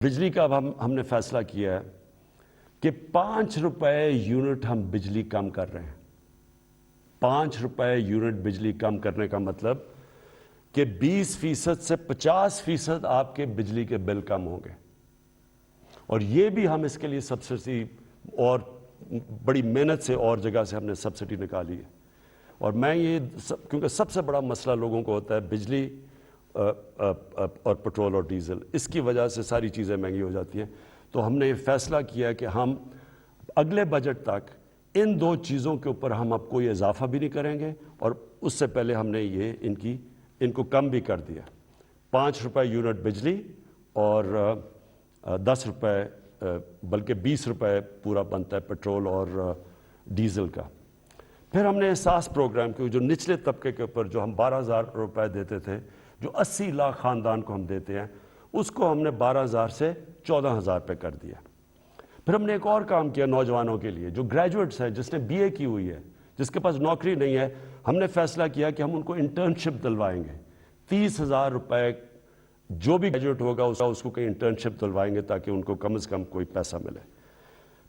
بجلی کا اب ہم نے فیصلہ کیا ہے کہ 5 روپے یونٹ ہم بجلی کم کر رہے ہیں۔ 5 روپے یونٹ بجلی کم کرنے کا مطلب کہ 20% سے 50% آپ کے بجلی کے بل کم ہوں گے، اور یہ بھی ہم اس کے لیے سبسڈی اور بڑی محنت سے اور جگہ سے ہم نے سبسڈی نکالی ہے۔ اور میں یہ کیونکہ سب سے بڑا مسئلہ لوگوں کو ہوتا ہے بجلی اور پٹرول اور ڈیزل، اس کی وجہ سے ساری چیزیں مہنگی ہو جاتی ہیں۔ تو ہم نے یہ فیصلہ کیا کہ ہم اگلے بجٹ تک ان 2 چیزوں کے اوپر ہم اب کوئی اضافہ بھی نہیں کریں گے، اور اس سے پہلے ہم نے ان کو کم بھی کر دیا۔ 5 روپے یونٹ بجلی اور 10 روپے بلکہ 20 روپے پورا بنتا ہے پٹرول اور ڈیزل کا۔ پھر ہم نے احساس پروگرام کے جو نچلے طبقے کے اوپر جو ہم 12,000 روپے دیتے تھے، جو 80 لاکھ خاندان کو ہم دیتے ہیں، اس کو ہم نے 12,000 سے 14,000 پہ کر دیا۔ پھر ہم نے ایک اور کام کیا نوجوانوں کے لیے جو گریجویٹس ہیں، جس نے BA کی ہوئی ہے، جس کے پاس نوکری نہیں ہے، ہم نے فیصلہ کیا کہ ہم ان کو انٹرنشپ دلوائیں گے۔ 30,000 روپے جو بھی گریجویٹ ہوگا اس کو کہیں انٹرنشپ دلوائیں گے تاکہ ان کو کم از کم کوئی پیسہ ملے۔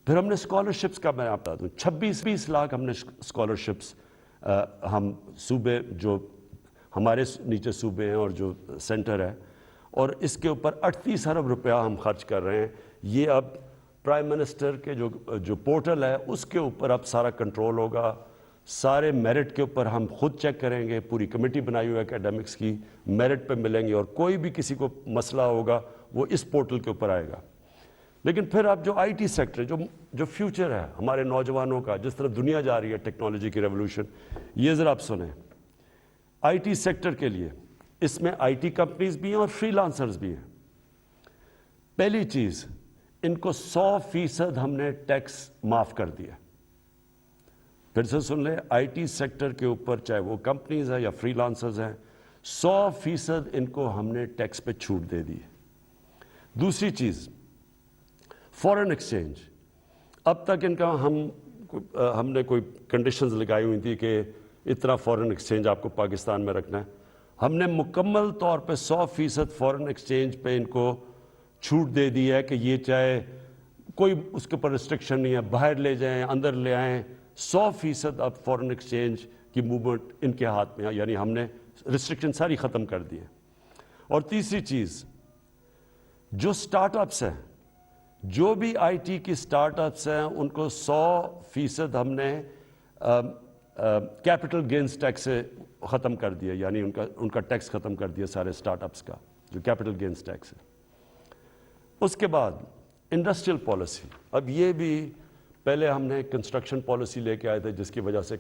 پھر ہم نے اسکالرشپس کا میں آپ بتا دوں 26 لاکھ ہم نے اسکالرشپس ہم صوبے جو ہمارے نیچے صوبے ہیں اور جو سینٹر ہے، اور اس کے اوپر 38 ارب روپیہ ہم خرچ کر رہے ہیں۔ یہ اب پرائم منسٹر کے جو پورٹل ہے اس کے اوپر اب سارا کنٹرول ہوگا۔ سارے میرٹ کے اوپر ہم خود چیک کریں گے، پوری کمیٹی بنائی ہوئی ہے اکیڈمکس کی، میرٹ پہ ملیں گے، اور کوئی بھی کسی کو مسئلہ ہوگا وہ اس پورٹل کے اوپر آئے گا۔ لیکن پھر اب جو IT سیکٹر جو فیوچر ہے ہمارے نوجوانوں کا، جس طرح دنیا جا رہی ہے ٹیکنالوجی کی ریولوشن، یہ ذرا آپ سنیں۔ IT سیکٹر کے لیے اس میں IT کمپنیز بھی ہیں اور فری لانسرز بھی ہیں۔ پہلی چیز، ان کو 100% ہم نے ٹیکس معاف کر دیا۔ پھر سے سن لیں، IT سیکٹر کے اوپر چاہے وہ کمپنیز ہیں یا فری لانسرز ہیں، 100% ان کو ہم نے ٹیکس پہ چھوٹ دے دی ہے۔ دوسری چیز، فورن ایکسچینج۔ اب تک ان کا ہم نے کوئی کنڈیشنز لگائی ہوئی تھی کہ اتنا فورن ایکسچینج آپ کو پاکستان میں رکھنا ہے۔ ہم نے مکمل طور پہ 100% فورن ایکسچینج پہ ان کو چھوٹ دے دی ہے کہ یہ چاہے کوئی اس کے اوپر ریسٹرکشن نہیں ہے، باہر لے جائیں اندر لے آئیں، 100% اب فورن ایکسچینج کی موومنٹ ان کے ہاتھ میں ہے، یعنی ہم نے ریسٹرکشن ساری ختم کر دی ہے۔ اور تیسری چیز، جو سٹارٹ اپس ہیں، جو بھی IT کی سٹارٹ اپس ہیں، ان کو 100% ہم نے کیپٹل گینز ٹیکس سے ختم کر دیا، یعنی ان کا ٹیکس ختم کر دیا سارے سٹارٹ اپس کا، جو کیپٹل گینز ٹیکس ہے۔ اس کے بعد انڈسٹریل پالیسی، اب یہ بھی پہلے ہم نے کنسٹرکشن پالیسی لے کے آئے تھے جس کی وجہ سے